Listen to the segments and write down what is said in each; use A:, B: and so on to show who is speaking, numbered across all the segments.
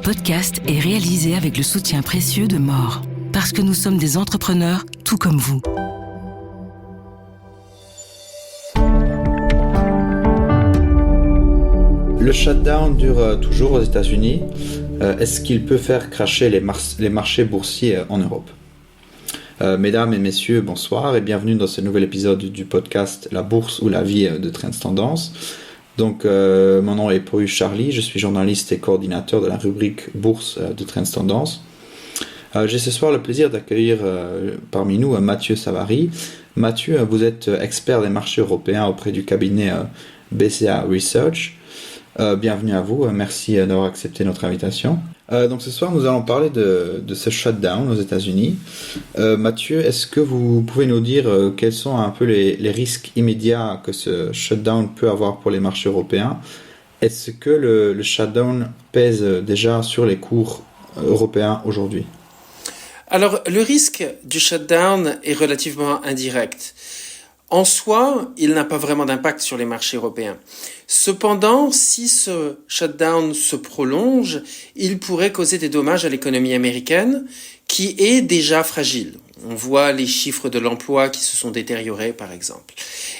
A: podcast est réalisé avec le soutien précieux de More. Parce que nous sommes des entrepreneurs tout comme vous.
B: Le shutdown dure toujours aux États-Unis. Est-ce qu'il peut faire cracher les marchés boursiers en Europe ? Mesdames et messieurs, bonsoir et bienvenue dans ce nouvel épisode du podcast La Bourse ou la vie de Trends Tendance. Donc, mon nom est Paul Charlie, je suis journaliste et coordinateur de la rubrique Bourse de Trends Tendance. J'ai ce soir le plaisir d'accueillir parmi nous Mathieu Savary. Mathieu, vous êtes expert des marchés européens auprès du cabinet BCA Research. Bienvenue à vous, merci d'avoir accepté notre invitation. Donc ce soir, nous allons parler de ce shutdown aux États-Unis. Mathieu, est-ce que vous pouvez nous dire quels sont un peu les risques immédiats que ce shutdown peut avoir pour les marchés européens ? Est-ce que le shutdown pèse déjà sur les cours européens aujourd'hui ?
C: Alors, le risque du shutdown est relativement indirect. En soi, il n'a pas vraiment d'impact sur les marchés européens. Cependant, si ce shutdown se prolonge, il pourrait causer des dommages à l'économie américaine, qui est déjà fragile. On voit les chiffres de l'emploi qui se sont détériorés, par exemple.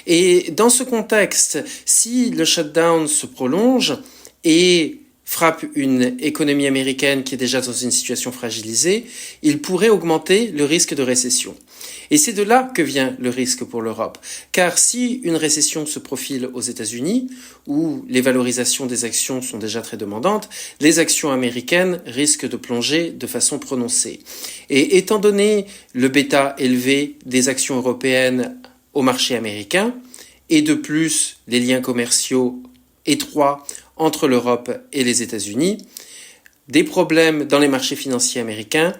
C: Et dans ce contexte, si le shutdown se prolonge et frappe une économie américaine qui est déjà dans une situation fragilisée, il pourrait augmenter le risque de récession. Et c'est de là que vient le risque pour l'Europe. Car si une récession se profile aux États-Unis, où les valorisations des actions sont déjà très demandantes, les actions américaines risquent de plonger de façon prononcée. Et étant donné le bêta élevé des actions européennes au marché américain, et de plus les liens commerciaux étroits entre l'Europe et les États-Unis, des problèmes dans les marchés financiers américains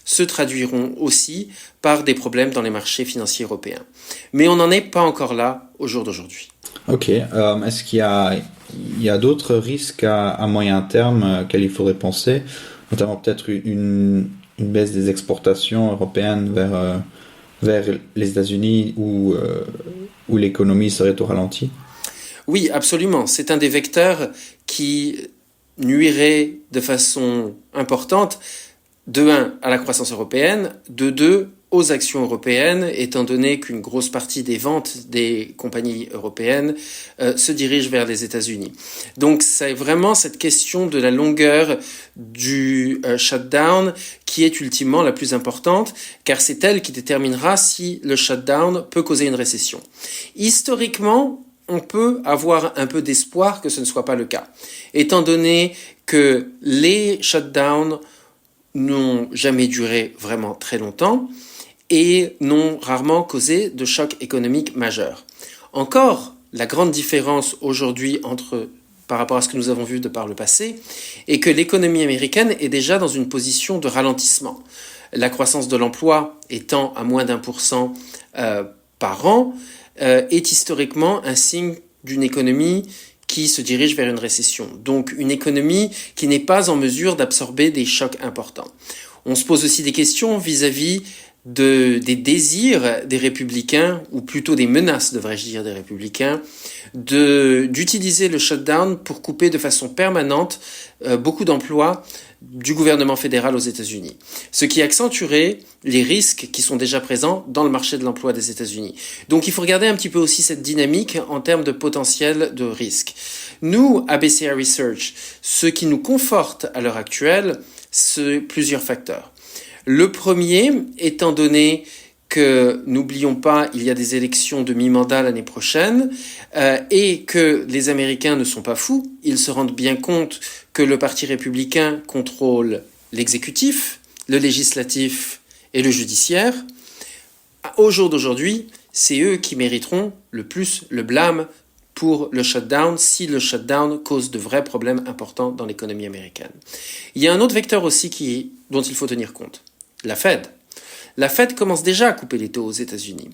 C: se traduiront aussi par des problèmes dans les marchés financiers européens. Mais on n'en est pas encore là au jour d'aujourd'hui.
B: Ok. Est-ce qu'il y a d'autres risques à moyen terme auxquels il faudrait penser, notamment peut-être une baisse des exportations européennes vers les États-Unis où l'économie serait au ralenti ?
C: Oui, absolument. C'est un des vecteurs qui nuirait de façon importante, de 1 à la croissance européenne, de 2 aux actions européennes, étant donné qu'une grosse partie des ventes des compagnies européennes se dirige vers les États-Unis. Donc c'est vraiment cette question de la longueur du shutdown qui est ultimement la plus importante, car c'est elle qui déterminera si le shutdown peut causer une récession. Historiquement, on peut avoir un peu d'espoir que ce ne soit pas le cas, étant donné que les shutdowns n'ont jamais duré vraiment très longtemps et n'ont rarement causé de choc économique majeur. Encore, la grande différence aujourd'hui par rapport à ce que nous avons vu de par le passé est que l'économie américaine est déjà dans une position de ralentissement. La croissance de l'emploi étant à moins d'1% par an est historiquement un signe d'une économie qui se dirige vers une récession. Donc une économie qui n'est pas en mesure d'absorber des chocs importants. On se pose aussi des questions vis-à-vis des désirs des républicains, ou plutôt des menaces, devrais-je dire, des républicains, d'utiliser le shutdown pour couper de façon permanente beaucoup d'emplois du gouvernement fédéral aux États-Unis. Ce qui accentuerait les risques qui sont déjà présents dans le marché de l'emploi des États-Unis. Donc il faut regarder un petit peu aussi cette dynamique en termes de potentiel de risque. Nous, à BCA Research, ce qui nous conforte à l'heure actuelle, c'est plusieurs facteurs. Le premier, étant donné que, n'oublions pas, il y a des élections de mi-mandat l'année prochaine, et que les Américains ne sont pas fous, ils se rendent bien compte que le Parti républicain contrôle l'exécutif, le législatif et le judiciaire. Au jour d'aujourd'hui, c'est eux qui mériteront le plus le blâme pour le shutdown, si le shutdown cause de vrais problèmes importants dans l'économie américaine. Il y a un autre vecteur aussi dont il faut tenir compte, la Fed. La Fed commence déjà à couper les taux aux États-Unis.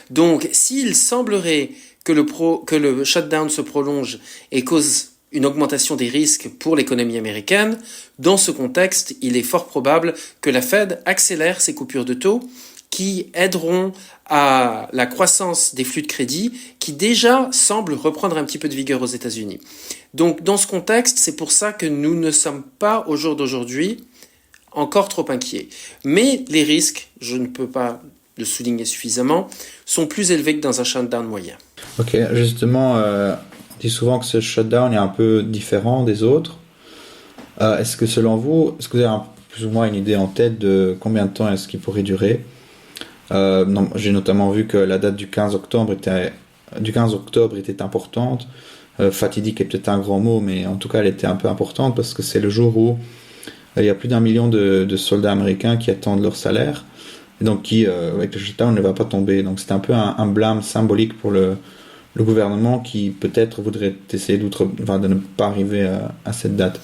C: Donc, s'il semblerait que le shutdown se prolonge et cause une augmentation des risques pour l'économie américaine, dans ce contexte, il est fort probable que la Fed accélère ses coupures de taux qui aideront à la croissance des flux de crédit qui déjà semblent reprendre un petit peu de vigueur aux États-Unis. Donc dans ce contexte, c'est pour ça que nous ne sommes pas au jour d'aujourd'hui encore trop inquiets. Mais les risques, je ne peux pas le souligner suffisamment, sont plus élevés que dans un shutdown moyen.
B: Ok, justement, on dit souvent que ce shutdown est un peu différent des autres. Est-ce que selon vous, est-ce que vous avez plus ou moins une idée en tête de combien de temps est-ce qu'il pourrait durer? Non, j'ai notamment vu que la date du 15 octobre était importante. Fatidique est peut-être un grand mot, mais en tout cas elle était un peu importante parce que c'est le jour où il y a plus d'1 million de soldats américains qui attendent leur salaire et donc qui, avec le shutdown, ne va pas tomber. Donc c'est un peu un blâme symbolique pour le gouvernement qui peut-être voudrait essayer de ne pas arriver à cette date.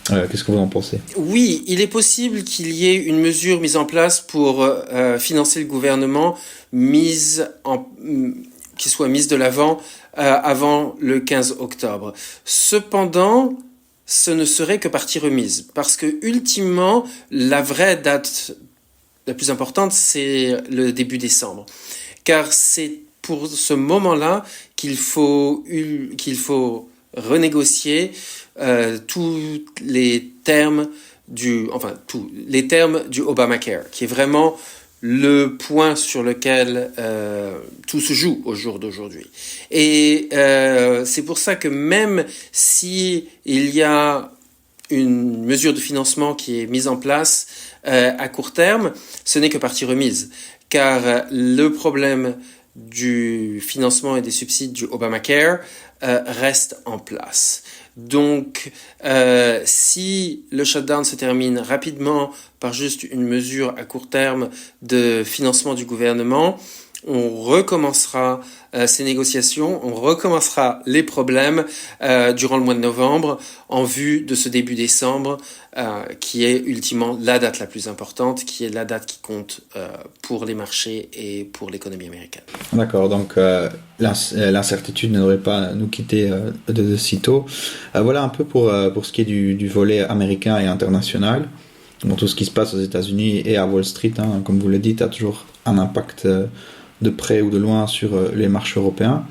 B: Qu'est-ce que vous en pensez?
C: Oui, il est possible qu'il y ait une mesure mise en place pour financer le gouvernement qui soit mise de l'avant avant le 15 octobre. Cependant, ce ne serait que partie remise, parce que ultimement, la vraie date la plus importante, c'est le début décembre, car c'est pour ce moment-là qu'il faut renégocier tous les termes du Obamacare, qui est vraiment le point sur lequel tout se joue au jour d'aujourd'hui. Et c'est pour ça que même si il y a une mesure de financement qui est mise en place à court terme, ce n'est que partie remise, car le problème du financement et des subsides du Obamacare reste en place. Donc, si le shutdown se termine rapidement par juste une mesure à court terme de financement du gouvernement, on recommencera ces négociations, on recommencera les problèmes durant le mois de novembre en vue de ce début décembre qui est ultimement la date la plus importante, qui est la date qui compte pour les marchés et pour l'économie américaine.
B: D'accord, donc l'incertitude ne devrait pas nous quitter de sitôt. Voilà un peu pour ce qui est du volet américain et international. Bon, tout ce qui se passe aux États-Unis et à Wall Street, hein, comme vous le dites, a toujours un impact de près ou de loin sur les marchés européens.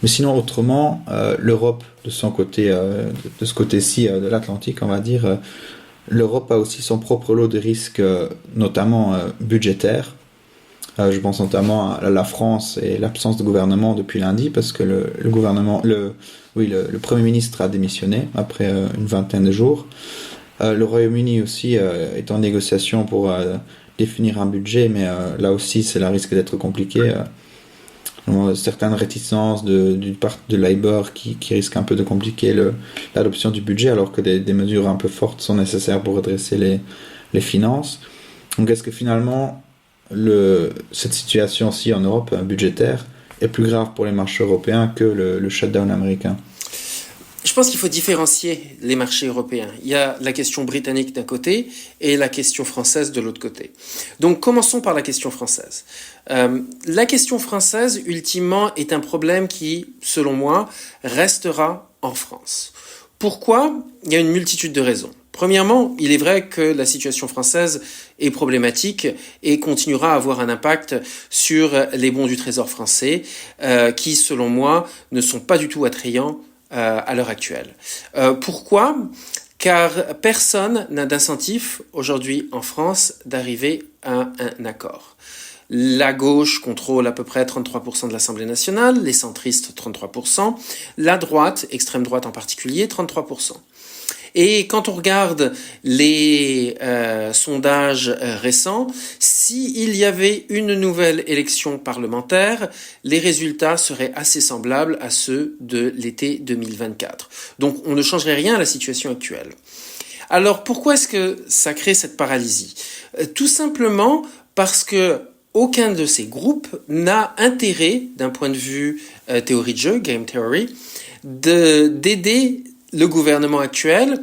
B: Mais sinon, autrement, l'Europe, de son côté, de ce côté-ci de l'Atlantique, on va dire, l'Europe a aussi son propre lot de risques, notamment budgétaires. Je pense notamment à la France et l'absence de gouvernement depuis lundi, parce que le Premier ministre a démissionné après une vingtaine de jours. Le Royaume-Uni aussi est en négociation pour définir un budget, mais là aussi, cela risque d'être compliqué. Certaines réticences du parti de Labour qui risquent un peu de compliquer l'adoption du budget, alors que des mesures un peu fortes sont nécessaires pour redresser les finances. Donc est-ce que finalement, cette situation-ci en Europe budgétaire est plus grave pour les marchés européens que le shutdown américain?
C: Je pense qu'il faut différencier les marchés européens. Il y a la question britannique d'un côté et la question française de l'autre côté. Donc commençons par la question française. La question française, ultimement, est un problème qui, selon moi, restera en France. Pourquoi? Il y a une multitude de raisons. Premièrement, il est vrai que la situation française est problématique et continuera à avoir un impact sur les bons du Trésor français qui, selon moi, ne sont pas du tout attrayants à l'heure actuelle. Pourquoi? Car personne n'a d'incentif aujourd'hui en France d'arriver à un accord. La gauche contrôle à peu près 33% de l'Assemblée nationale, les centristes 33%, la droite, extrême droite en particulier, 33%. Et quand on regarde les sondages récents, s'il y avait une nouvelle élection parlementaire, les résultats seraient assez semblables à ceux de l'été 2024. Donc on ne changerait rien à la situation actuelle. Alors pourquoi est-ce que ça crée cette paralysie? Tout simplement parce que aucun de ces groupes n'a intérêt, d'un point de vue théorie de jeu, game theory, d'aider le gouvernement actuel,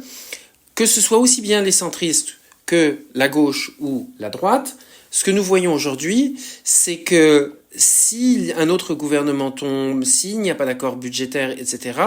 C: que ce soit aussi bien les centristes que la gauche ou la droite. Ce que nous voyons aujourd'hui, c'est que si un autre gouvernement tombe, s'il n'y a pas d'accord budgétaire, etc.,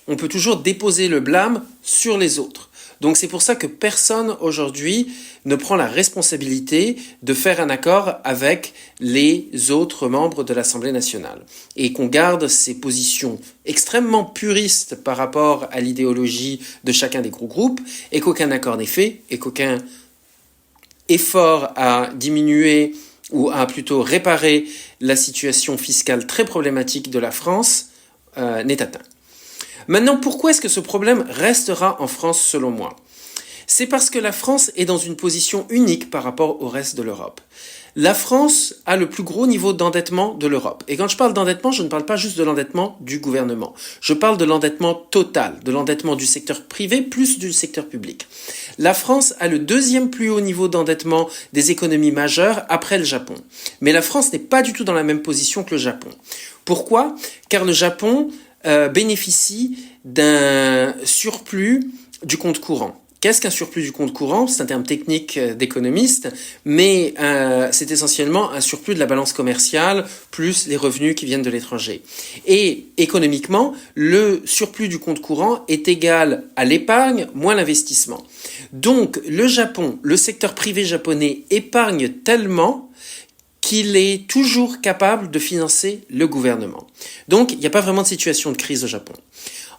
C: on peut toujours déposer le blâme sur les autres. Donc c'est pour ça que personne aujourd'hui ne prend la responsabilité de faire un accord avec les autres membres de l'Assemblée nationale. Et qu'on garde ces positions extrêmement puristes par rapport à l'idéologie de chacun des gros groupes, et qu'aucun accord n'est fait, et qu'aucun effort à diminuer ou à plutôt réparer la situation fiscale très problématique de la France n'est atteint. Maintenant, pourquoi est-ce que ce problème restera en France selon moi ? C'est parce que la France est dans une position unique par rapport au reste de l'Europe. La France a le plus gros niveau d'endettement de l'Europe. Et quand je parle d'endettement, je ne parle pas juste de l'endettement du gouvernement. Je parle de l'endettement total, de l'endettement du secteur privé plus du secteur public. La France a le deuxième plus haut niveau d'endettement des économies majeures après le Japon. Mais la France n'est pas du tout dans la même position que le Japon. Pourquoi ? Car le Japon bénéficie d'un surplus du compte courant. Qu'est-ce qu'un surplus du compte courant ? C'est un terme technique d'économiste, mais c'est essentiellement un surplus de la balance commerciale plus les revenus qui viennent de l'étranger. Et économiquement, le surplus du compte courant est égal à l'épargne moins l'investissement. Donc le Japon, le secteur privé japonais épargne tellement qu'il est toujours capable de financer le gouvernement. Donc, il n'y a pas vraiment de situation de crise au Japon.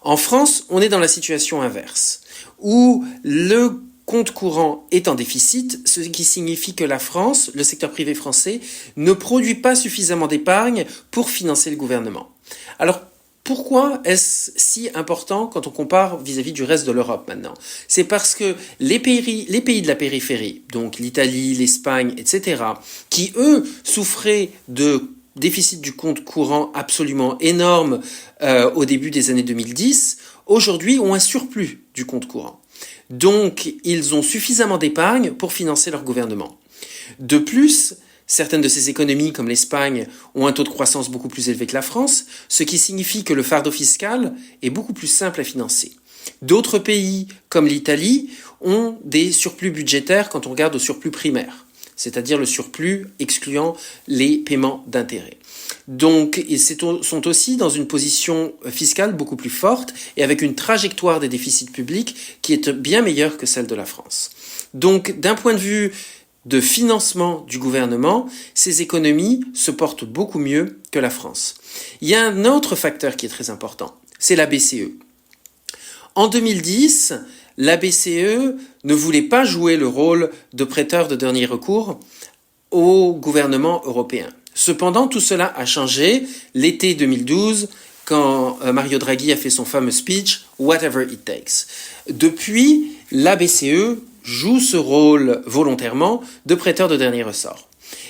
C: En France, on est dans la situation inverse, où le compte courant est en déficit, ce qui signifie que la France, le secteur privé français, ne produit pas suffisamment d'épargne pour financer le gouvernement. Alors, pourquoi est-ce si important quand on compare vis-à-vis du reste de l'Europe maintenant ? C'est parce que les pays de la périphérie, donc l'Italie, l'Espagne, etc., qui eux souffraient de déficit du compte courant absolument énorme au début des années 2010, aujourd'hui ont un surplus du compte courant. Donc ils ont suffisamment d'épargne pour financer leur gouvernement. De plus, certaines de ces économies, comme l'Espagne, ont un taux de croissance beaucoup plus élevé que la France, ce qui signifie que le fardeau fiscal est beaucoup plus simple à financer. D'autres pays, comme l'Italie, ont des surplus budgétaires quand on regarde au surplus primaire, c'est-à-dire le surplus excluant les paiements d'intérêts. Donc, ils sont aussi dans une position fiscale beaucoup plus forte et avec une trajectoire des déficits publics qui est bien meilleure que celle de la France. Donc, d'un point de vue de financement du gouvernement, ces économies se portent beaucoup mieux que la France. Il y a un autre facteur qui est très important, c'est la BCE. En 2010, la BCE ne voulait pas jouer le rôle de prêteur de dernier recours au gouvernement européen. Cependant, tout cela a changé l'été 2012 quand Mario Draghi a fait son fameux speech « Whatever it takes ». Depuis, la BCE joue ce rôle volontairement de prêteur de dernier ressort.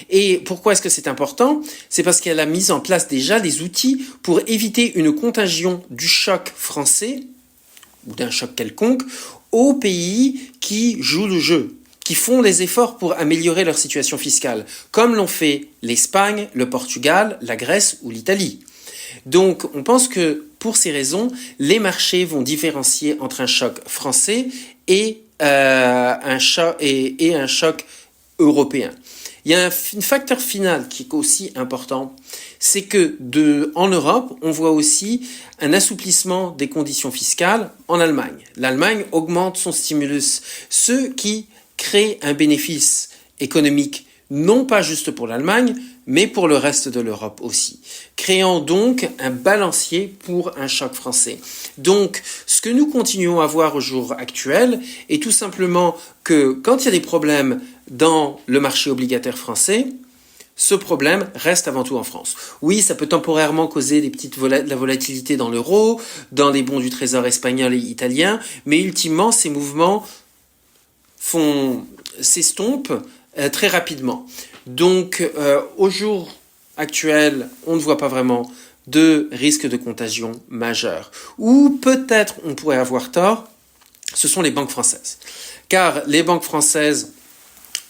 C: Et pourquoi est-ce que c'est important ? C'est parce qu'elle a mis en place déjà les outils pour éviter une contagion du choc français, ou d'un choc quelconque, aux pays qui jouent le jeu, qui font les efforts pour améliorer leur situation fiscale, comme l'ont fait l'Espagne, le Portugal, la Grèce ou l'Italie. Donc on pense que pour ces raisons, les marchés vont différencier entre un choc français et un choc européen. Il y a un facteur final qui est aussi important, c'est que en Europe, on voit aussi un assouplissement des conditions fiscales en Allemagne. L'Allemagne augmente son stimulus, ce qui crée un bénéfice économique non pas juste pour l'Allemagne, mais pour le reste de l'Europe aussi, créant donc un balancier pour un choc français. Donc, ce que nous continuons à voir au jour actuel est tout simplement que quand il y a des problèmes dans le marché obligataire français, ce problème reste avant tout en France. Oui, ça peut temporairement causer de la volatilité dans l'euro, dans les bons du trésor espagnol et italien, mais ultimement, ces mouvements s'estompent très rapidement. Donc, au jour actuel, on ne voit pas vraiment de risque de contagion majeur. Ou peut-être on pourrait avoir tort, ce sont les banques françaises. Car les banques françaises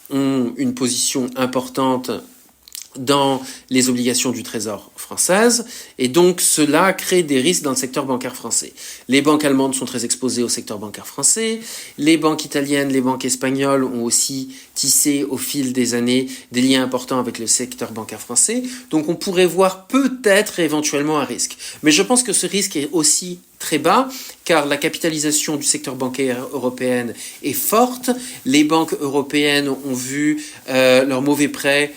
C: ont une position importante dans les obligations du Trésor française, et donc cela crée des risques dans le secteur bancaire français. Les banques allemandes sont très exposées au secteur bancaire français, les banques italiennes, les banques espagnoles ont aussi tissé au fil des années des liens importants avec le secteur bancaire français, donc on pourrait voir peut-être éventuellement un risque. Mais je pense que ce risque est aussi très bas, car la capitalisation du secteur bancaire européen est forte. Les banques européennes ont vu leurs mauvais prêts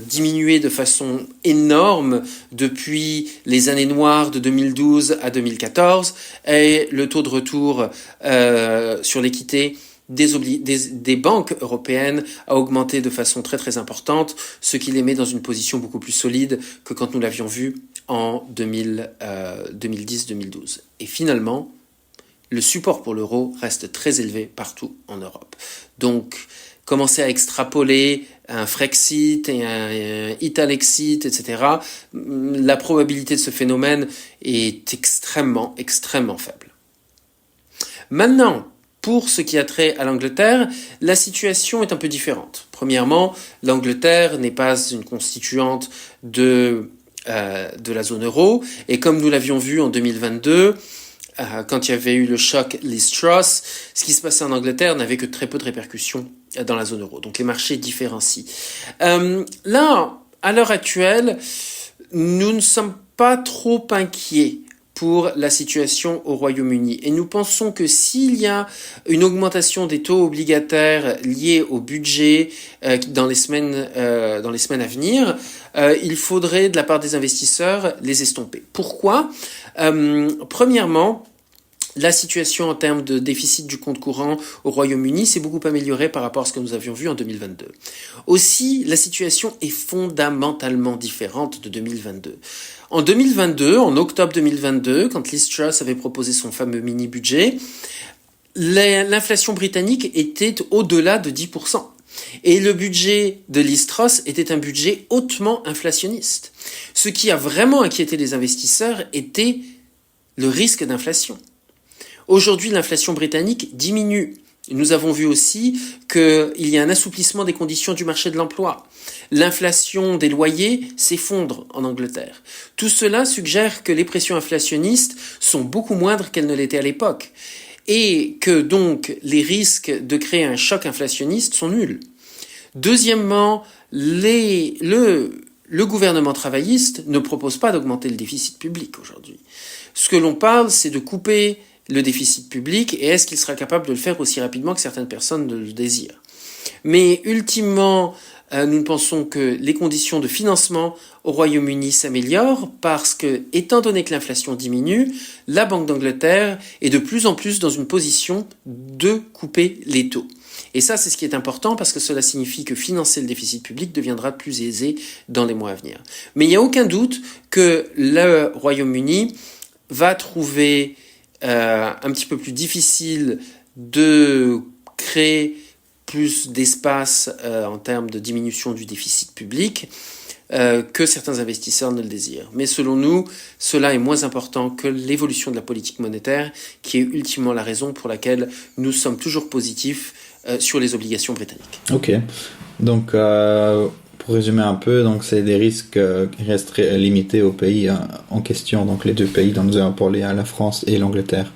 C: diminuer de façon énorme depuis les années noires de 2012 à 2014, et le taux de retour sur l'équité des banques européennes a augmenté de façon très très importante, ce qui les met dans une position beaucoup plus solide que quand nous l'avions vu en 2010-2012. Et finalement, le support pour l'euro reste très élevé partout en Europe. Donc, commencer à extrapoler un Frexit et un Italexit, etc., la probabilité de ce phénomène est extrêmement, extrêmement faible. Maintenant, pour ce qui a trait à l'Angleterre, la situation est un peu différente. Premièrement, l'Angleterre n'est pas une constituante de la zone euro, et comme nous l'avions vu en 2022, quand il y avait eu le choc Liz Truss, ce qui se passait en Angleterre n'avait que très peu de répercussions dans la zone euro. Donc les marchés différencient. Là, à l'heure actuelle, nous ne sommes pas trop inquiets pour la situation au Royaume-Uni. Et nous pensons que s'il y a une augmentation des taux obligataires liés au budget dans les semaines à venir, il faudrait, de la part des investisseurs, les estomper. Pourquoi ? Premièrement, la situation en termes de déficit du compte courant au Royaume-Uni s'est beaucoup améliorée par rapport à ce que nous avions vu en 2022. Aussi, la situation est fondamentalement différente de 2022. En 2022, en octobre 2022, quand Liz Truss avait proposé son fameux mini-budget, l'inflation britannique était au-delà de 10%. Et le budget de Liz Truss était un budget hautement inflationniste. Ce qui a vraiment inquiété les investisseurs était le risque d'inflation. Aujourd'hui, l'inflation britannique diminue. Nous avons vu aussi qu'il y a un assouplissement des conditions du marché de l'emploi. L'inflation des loyers s'effondre en Angleterre. Tout cela suggère que les pressions inflationnistes sont beaucoup moindres qu'elles ne l'étaient à l'époque, et que donc les risques de créer un choc inflationniste sont nuls. Deuxièmement, le gouvernement travailliste ne propose pas d'augmenter le déficit public aujourd'hui. Ce que l'on parle, c'est de couper le déficit public, et est-ce qu'il sera capable de le faire aussi rapidement que certaines personnes le désirent. Mais ultimement, nous pensons que les conditions de financement au Royaume-Uni s'améliorent parce que, étant donné que l'inflation diminue, la Banque d'Angleterre est de plus en plus dans une position de couper les taux. Et ça, c'est ce qui est important parce que cela signifie que financer le déficit public deviendra plus aisé dans les mois à venir. Mais il n'y a aucun doute que le Royaume-Uni va trouver un petit peu plus difficile de créer plus d'espace en termes de diminution du déficit public que certains investisseurs ne le désirent. Mais selon nous, cela est moins important que l'évolution de la politique monétaire, qui est ultimement la raison pour laquelle nous sommes toujours positifs sur les obligations britanniques.
B: Ok, donc pour résumer un peu, donc c'est des risques qui restent limités aux pays en question, donc les deux pays dont nous avons parlé, la France et l'Angleterre.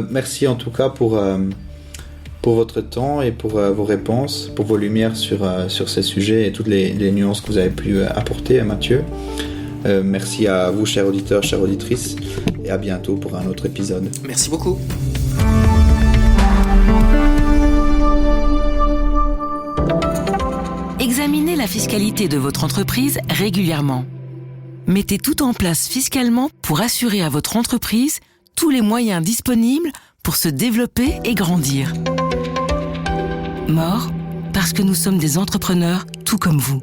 B: Merci en tout cas pour votre temps et pour vos réponses, pour vos lumières sur ces sujets et toutes les nuances que vous avez pu apporter, Mathieu. Merci à vous, chers auditeurs, chères auditrices, et à bientôt pour un autre épisode.
C: Merci beaucoup.
A: Examinez la fiscalité de votre entreprise régulièrement. Mettez tout en place fiscalement pour assurer à votre entreprise tous les moyens disponibles pour se développer et grandir. More, parce que nous sommes des entrepreneurs tout comme vous.